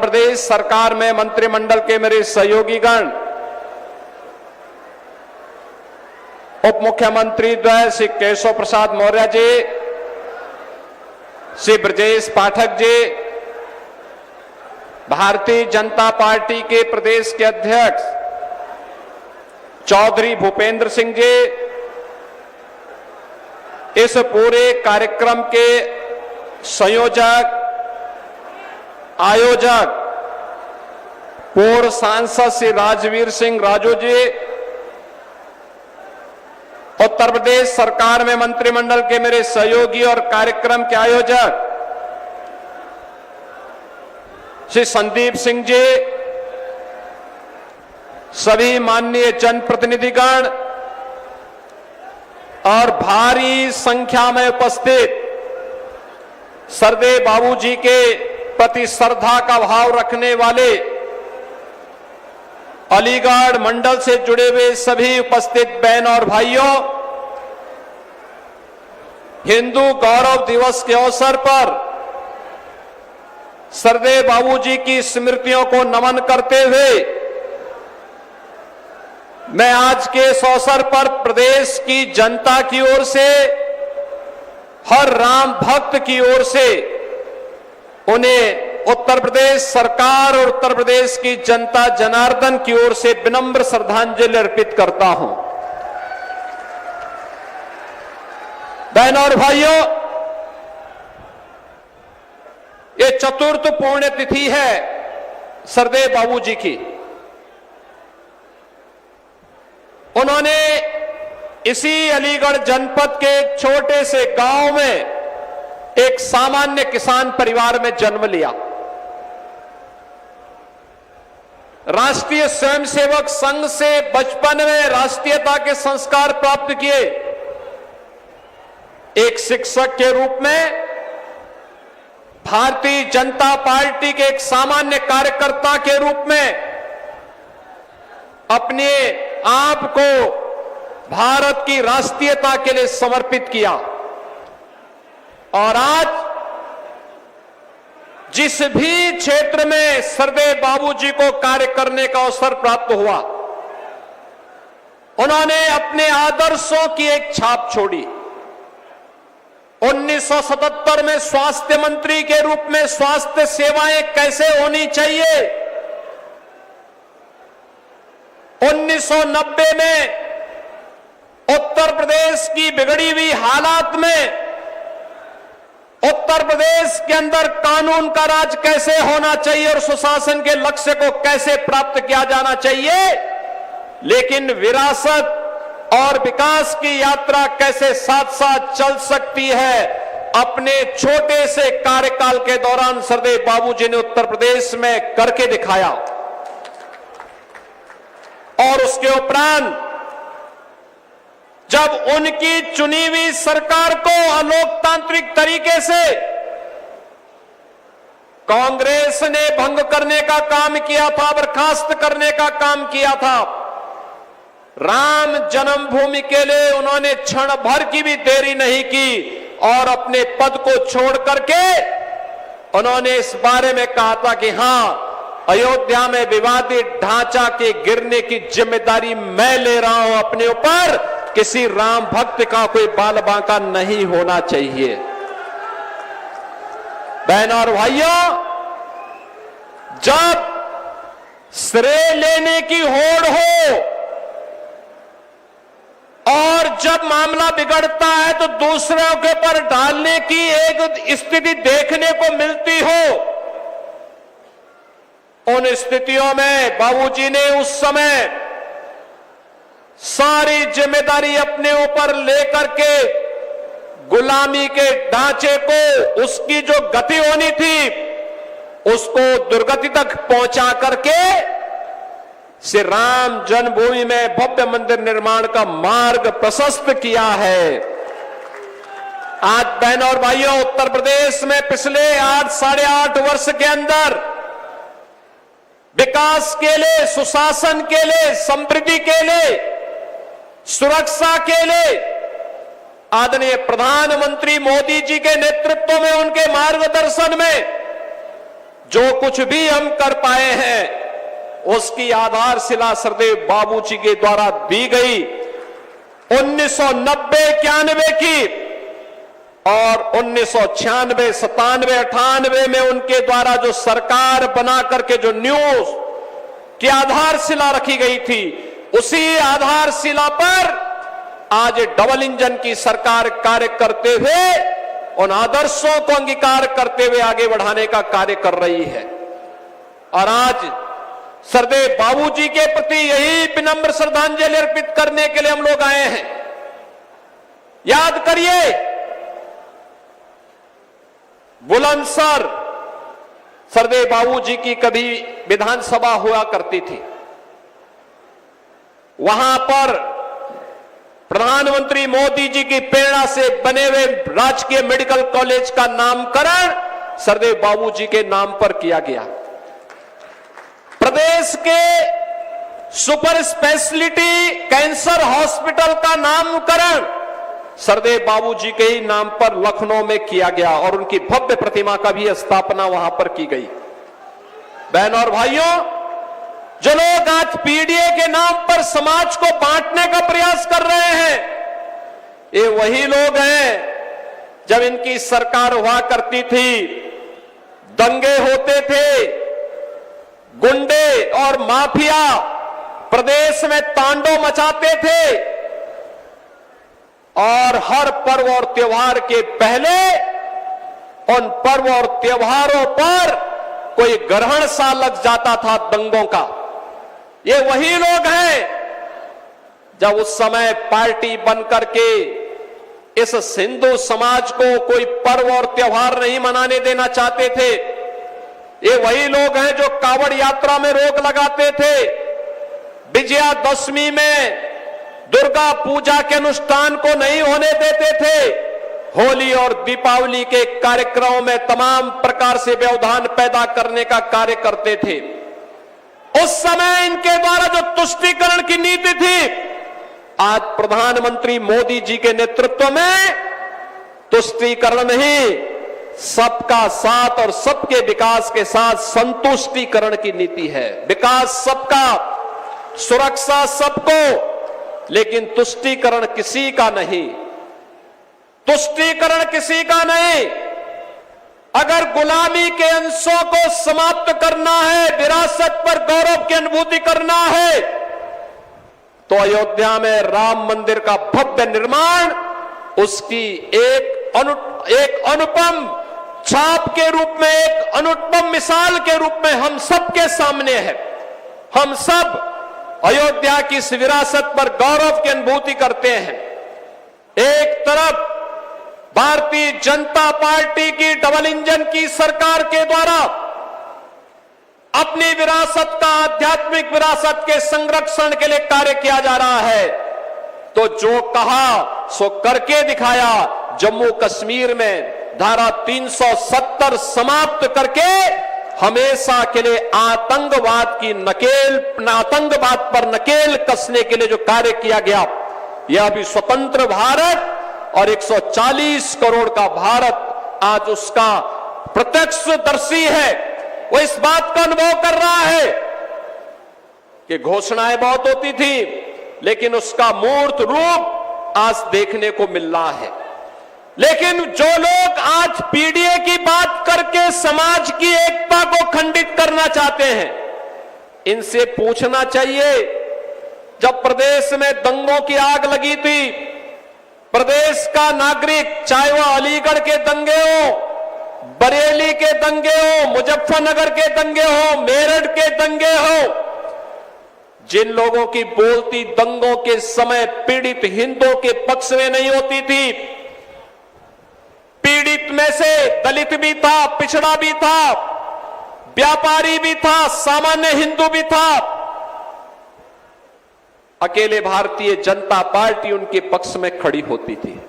प्रदेश सरकार में मंत्रिमंडल के मेरे सहयोगीगण, उप मुख्यमंत्री द्वय श्री केशव प्रसाद मौर्य जी, श्री ब्रजेश पाठक जी, भारतीय जनता पार्टी के प्रदेश के अध्यक्ष चौधरी भूपेंद्र सिंह जी, इस पूरे कार्यक्रम के संयोजक, आयोजक, पूर्व सांसद श्री राजवीर सिंह राजू जी, उत्तर प्रदेश सरकार में मंत्रिमंडल के मेरे सहयोगी और कार्यक्रम के आयोजक श्री संदीप सिंह जी, सभी माननीय जनप्रतिनिधिगण और भारी संख्या में उपस्थित सरदेव बाबूजी के प्रति श्रद्धा का भाव रखने वाले अलीगढ़ मंडल से जुड़े हुए सभी उपस्थित बहन और भाइयों, हिंदू गौरव दिवस के अवसर पर सरदेव बाबूजी की स्मृतियों को नमन करते हुए मैं आज के इस अवसर पर प्रदेश की जनता की ओर से, हर राम भक्त की ओर से उन्हें उत्तर प्रदेश सरकार और उत्तर प्रदेश की जनता जनार्दन की ओर से विनम्र श्रद्धांजलि अर्पित करता हूं। बहनों और भाइयों, ये चतुर्थ पुण्यतिथि है सरदेव बाबूजी की। उन्होंने इसी अलीगढ़ जनपद के एक छोटे से गांव में एक सामान्य किसान परिवार में जन्म लिया। राष्ट्रीय स्वयंसेवक संघ से बचपन में राष्ट्रीयता के संस्कार प्राप्त किए। एक शिक्षक के रूप में भारतीय जनता पार्टी के एक सामान्य कार्यकर्ता के रूप में अपने आप को भारत की राष्ट्रीयता के लिए समर्पित किया। और आज जिस भी क्षेत्र में सरदेव बाबूजी को कार्य करने का अवसर प्राप्त हुआ, उन्होंने अपने आदर्शों की एक छाप छोड़ी। 1977 में स्वास्थ्य मंत्री के रूप में स्वास्थ्य सेवाएं कैसे होनी चाहिए, 1990 में उत्तर प्रदेश की बिगड़ी हुई हालात में उत्तर प्रदेश के अंदर कानून का राज कैसे होना चाहिए और सुशासन के लक्ष्य को कैसे प्राप्त किया जाना चाहिए, लेकिन विरासत और विकास की यात्रा कैसे साथ साथ चल सकती है, अपने छोटे से कार्यकाल के दौरान सरदेव बाबूजी ने उत्तर प्रदेश में करके दिखाया। और उसके उपरांत जब उनकी चुनी हुई सरकार को अलोकतांत्रिक तरीके से कांग्रेस ने भंग करने का काम किया था, बर्खास्त करने का काम किया था, राम जन्मभूमि के लिए उन्होंने क्षण भर की भी देरी नहीं की और अपने पद को छोड़ करके उन्होंने इस बारे में कहा था कि हां, अयोध्या में विवादित ढांचा के गिरने की जिम्मेदारी मैं ले रहा हूं अपने ऊपर, किसी राम भक्त का कोई बाल बांका नहीं होना चाहिए। बहनों और भाइयों, जब श्रेय लेने की होड़ हो और जब मामला बिगड़ता है तो दूसरों के ऊपर डालने की एक स्थिति देखने को मिलती हो, उन स्थितियों में बाबूजी ने उस समय सारी जिम्मेदारी अपने ऊपर लेकर के गुलामी के ढांचे को, उसकी जो गति होनी थी उसको दुर्गति तक पहुंचा करके श्री राम जन्मभूमि में भव्य मंदिर निर्माण का मार्ग प्रशस्त किया है। आज बहनों और भाइयों, उत्तर प्रदेश में पिछले 8-8.5 वर्ष के अंदर विकास के लिए, सुशासन के लिए, समृद्धि के लिए, सुरक्षा के लिए आदरणीय प्रधानमंत्री मोदी जी के नेतृत्व में, उनके मार्गदर्शन में जो कुछ भी हम कर पाए हैं उसकी आधारशिला सरदेव बाबूजी के द्वारा दी गई 1990-91 की और 1996, 97, 98 में उनके द्वारा जो सरकार बना करके जो न्यूज की आधारशिला रखी गई थी, उसी आधारशिला पर आज डबल इंजन की सरकार कार्य करते हुए उन आदर्शों को अंगीकार करते हुए आगे बढ़ाने का कार्य कर रही है। और आज सरदेव बाबूजी के प्रति यही विनम्र श्रद्धांजलि अर्पित करने के लिए हम लोग आए हैं। याद करिए, बुलंदशहर सरदेव बाबूजी की कभी विधानसभा हुआ करती थी। वहां पर प्रधानमंत्री मोदी जी की प्रेरणा से बने हुए राजकीय मेडिकल कॉलेज का नामकरण सरदेव बाबूजी के नाम पर किया गया। प्रदेश के सुपर स्पेशलिटी कैंसर हॉस्पिटल का नामकरण सरदेव बाबूजी के ही नाम पर लखनऊ में किया गया और उनकी भव्य प्रतिमा का भी स्थापना वहां पर की गई। बहन और भाइयों, जो लोग आज पीडीए के नाम पर समाज को बांटने का प्रयास कर रहे हैं, ये वही लोग हैं जब इनकी सरकार हुआ करती थी, दंगे होते थे, गुंडे और माफिया प्रदेश में तांडव मचाते थे और हर पर्व और त्योहार के पहले उन पर्व और त्योहारों पर कोई ग्रहण सा लग जाता था दंगों का। ये वही लोग हैं जब उस समय पार्टी बनकर के इस हिंदू समाज को कोई पर्व और त्योहार नहीं मनाने देना चाहते थे। ये वही लोग हैं जो कांवड़ यात्रा में रोक लगाते थे, विजयादशमी में दुर्गा पूजा के अनुष्ठान को नहीं होने देते थे, होली और दीपावली के कार्यक्रमों में तमाम प्रकार से व्यवधान पैदा करने का कार्य करते थे। उस समय इनके द्वारा जो तुष्टीकरण की नीति थी, आज प्रधानमंत्री मोदी जी के नेतृत्व में तुष्टीकरण नहीं, सबका साथ और सबके विकास के साथ संतुष्टीकरण की नीति है। विकास सबका, सुरक्षा सबको, लेकिन तुष्टीकरण किसी का नहीं। तुष्टीकरण किसी का नहीं। अगर गुलामी के अंशों को समाप्त करना है, विरासत पर गौरव की अनुभूति करना है, तो अयोध्या में राम मंदिर का भव्य निर्माण उसकी एक अनुपम छाप के रूप में, एक अनुपम मिसाल के रूप में हम सबके सामने है। हम सब अयोध्या की इस विरासत पर गौरव की अनुभूति करते हैं। एक तरफ भारतीय जनता पार्टी की डबल इंजन की सरकार के द्वारा अपनी विरासत का, आध्यात्मिक विरासत के संरक्षण के लिए कार्य किया जा रहा है, तो जो कहा सो करके दिखाया। जम्मू कश्मीर में धारा 370 समाप्त करके हमेशा के लिए आतंकवाद पर नकेल कसने के लिए जो कार्य किया गया, यह भी स्वतंत्र भारत और 140 करोड़ का भारत आज उसका प्रत्यक्षदर्शी है। वो इस बात का अनुभव कर रहा है कि घोषणाएं बहुत होती थी, लेकिन उसका मूर्त रूप आज देखने को मिल रहा है। लेकिन जो लोग आज पीडीए की बात करके समाज की एकता को खंडित करना चाहते हैं, इनसे पूछना चाहिए, जब प्रदेश में दंगों की आग लगी थी, प्रदेश का नागरिक, चाहे वह अलीगढ़ के दंगे हो, बरेली के दंगे हो, मुजफ्फरनगर के दंगे हो, मेरठ के दंगे हो, जिन लोगों की बोलती दंगों के समय पीड़ित हिंदुओं के पक्ष में नहीं होती थी, पीड़ित में से दलित भी था, पिछड़ा भी था, व्यापारी भी था, सामान्य हिंदू भी था, अकेले भारतीय जनता पार्टी उनके पक्ष में खड़ी होती थी।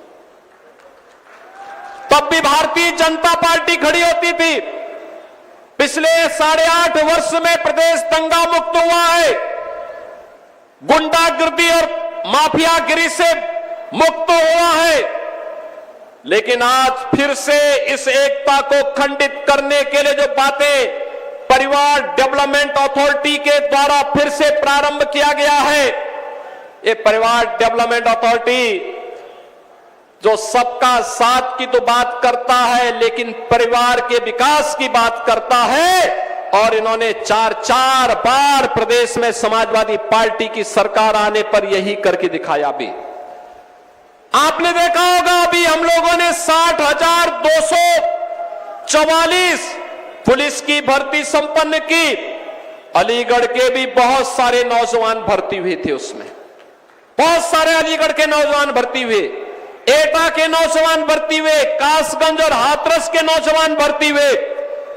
तब भी भारतीय जनता पार्टी खड़ी होती थी। पिछले 8.5 वर्ष में प्रदेश दंगा मुक्त हुआ है, गुंडागिर्दी और माफियागिरी से मुक्त हुआ है। लेकिन आज फिर से इस एकता को खंडित करने के लिए जो बातें परिवार डेवलपमेंट अथॉरिटी के द्वारा फिर से प्रारंभ किया गया है। ये परिवार डेवलपमेंट अथॉरिटी जो सबका साथ की तो बात करता है, लेकिन परिवार के विकास की बात करता है। और इन्होंने चार बार प्रदेश में समाजवादी पार्टी की सरकार आने पर यही करके दिखाया भी। आपने देखा होगा अभी हम लोगों ने 60,244 पुलिस की भर्ती संपन्न की। अलीगढ़ के भी बहुत सारे नौजवान भर्ती हुए थे, उसमें बहुत सारे अलीगढ़ के नौजवान भर्ती हुए, एटा के नौजवान भर्ती हुए, कासगंज और हाथरस के नौजवान भर्ती हुए,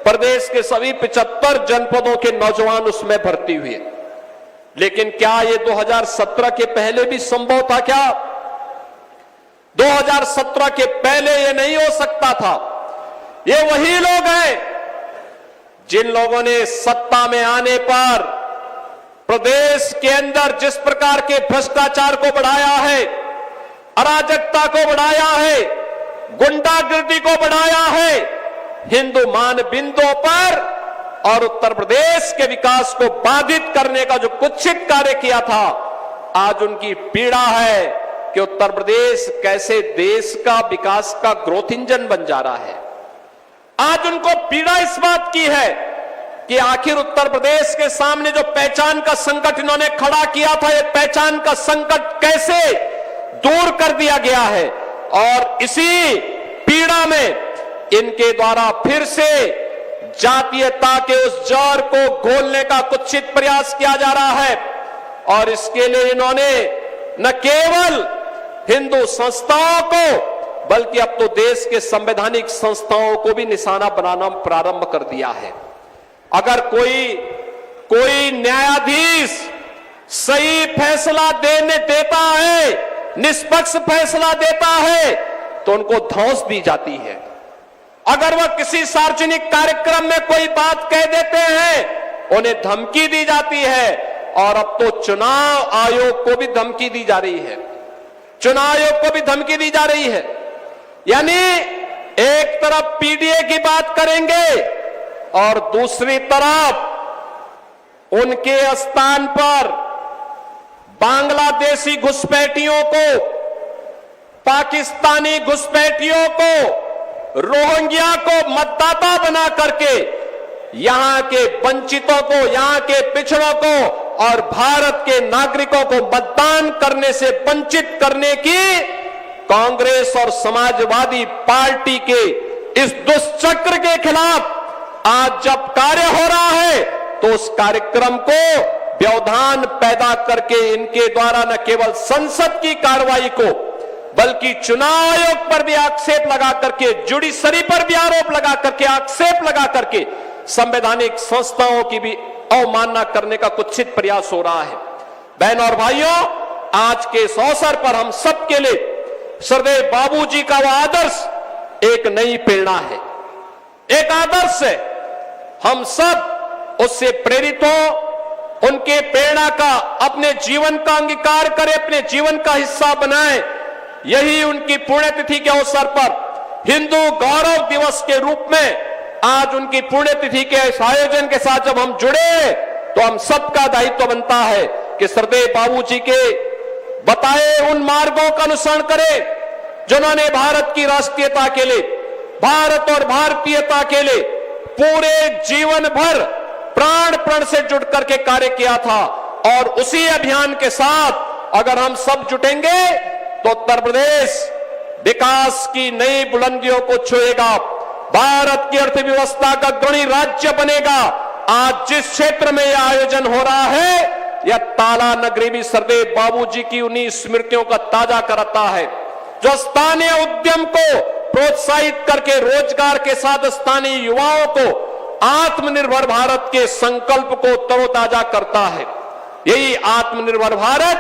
प्रदेश के सभी 75 जनपदों के नौजवान उसमें भर्ती हुए। लेकिन क्या ये 2017 के पहले भी संभव था? क्या 2017 के पहले ये नहीं हो सकता था? ये वही लोग हैं जिन लोगों ने सत्ता में आने पर प्रदेश के अंदर जिस प्रकार के भ्रष्टाचार को बढ़ाया है, अराजकता को बढ़ाया है, गुंडागिर्दी को बढ़ाया है, हिंदू मानबिंदुओं पर और उत्तर प्रदेश के विकास को बाधित करने का जो कुत्सित कार्य किया था, आज उनकी पीड़ा है कि उत्तर प्रदेश कैसे देश का विकास का ग्रोथ इंजन बन जा रहा है। आज उनको पीड़ा इस बात की है कि आखिर उत्तर प्रदेश के सामने जो पहचान का संकट इन्होंने खड़ा किया था, ये पहचान का संकट कैसे दूर कर दिया गया है। और इसी पीड़ा में इनके द्वारा फिर से जातीयता के उस जहर को घोलने का कुत्सित प्रयास किया जा रहा है। और इसके लिए इन्होंने न केवल हिंदू संस्थाओं को बल्कि अब तो देश के संवैधानिक संस्थाओं को भी निशाना बनाना प्रारंभ कर दिया है। अगर कोई न्यायाधीश सही फैसला देता है, निष्पक्ष फैसला देता है, तो उनको धौंस दी जाती है। अगर वह किसी सार्वजनिक कार्यक्रम में कोई बात कह देते हैं, उन्हें धमकी दी जाती है। और अब तो चुनाव आयोग को भी धमकी दी जा रही है, चुनाव आयोग को भी धमकी दी जा रही है। यानी एक तरफ पीडीए की बात करेंगे और दूसरी तरफ उनके स्थान पर बांग्लादेशी घुसपैठियों को, पाकिस्तानी घुसपैठियों को, रोहिंग्या को मतदाता बना करके यहां के वंचितों को, यहां के पिछड़ों को और भारत के नागरिकों को मतदान करने से वंचित करने की कांग्रेस और समाजवादी पार्टी के इस दुष्चक्र के खिलाफ आज जब कार्य हो रहा है, तो उस कार्यक्रम को व्यवधान पैदा करके इनके द्वारा न केवल संसद की कार्रवाई को बल्कि चुनाव आयोग पर भी आक्षेप लगा करके, जुडिशरी पर भी आरोप लगा करके, आक्षेप लगा करके संवैधानिक संस्थाओं की भी अवमानना करने का कुत्सित प्रयास हो रहा है। बहनों और भाइयों, आज के इस अवसर पर हम सबके लिए सरदेव बाबूजी का वह आदर्श एक नई प्रेरणा है, एक आदर्श है। हम सब उससे प्रेरित हो, उनके प्रेरणा का अपने जीवन का अंगीकार करें, अपने जीवन का हिस्सा बनाएं। यही उनकी पुण्यतिथि के अवसर पर हिंदू गौरव दिवस के रूप में आज उनकी पुण्यतिथि के इस आयोजन के साथ जब हम जुड़े, तो हम सबका दायित्व बनता है कि सरदेव बाबूजी के बताए उन मार्गों का अनुसरण करें जिन्होंने भारत की राष्ट्रीयता के लिए, भारत और भारतीयता के लिए पूरे जीवन भर प्राण प्रण से जुट करके कार्य किया था। और उसी अभियान के साथ अगर हम सब जुटेंगे तो उत्तर प्रदेश विकास की नई बुलंदियों को छुएगा, भारत की अर्थव्यवस्था का अग्रणी राज्य बनेगा। आज जिस क्षेत्र में यह आयोजन हो रहा है, यह ताला नगरी भी सरदेव बाबूजी की उन्हीं स्मृतियों का ताजा कराता है, जो स्थानीय उद्यम को प्रोत्साहित करके रोजगार के साथ स्थानीय युवाओं को आत्मनिर्भर भारत के संकल्प को तरोताजा करता है। यही आत्मनिर्भर भारत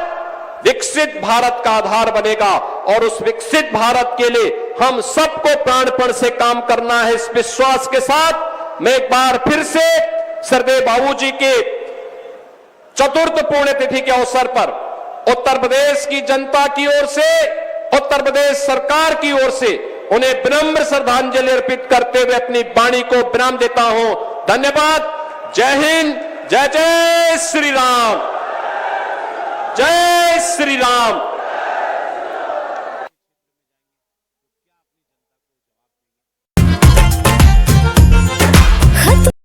विकसित भारत का आधार बनेगा और उस विकसित भारत के लिए हम सबको प्राणपण से काम करना है। इस विश्वास के साथ मैं एक बार फिर से सरदेव बाबूजी के चतुर्थ पुण्यतिथि के अवसर पर उत्तर प्रदेश की जनता की ओर से, उत्तर प्रदेश सरकार की ओर से उन्हें विनम्र श्रद्धांजलि अर्पित करते हुए अपनी वाणी को विराम देता हूं। धन्यवाद। जय हिंद, जय जय श्री राम, जय श्री राम।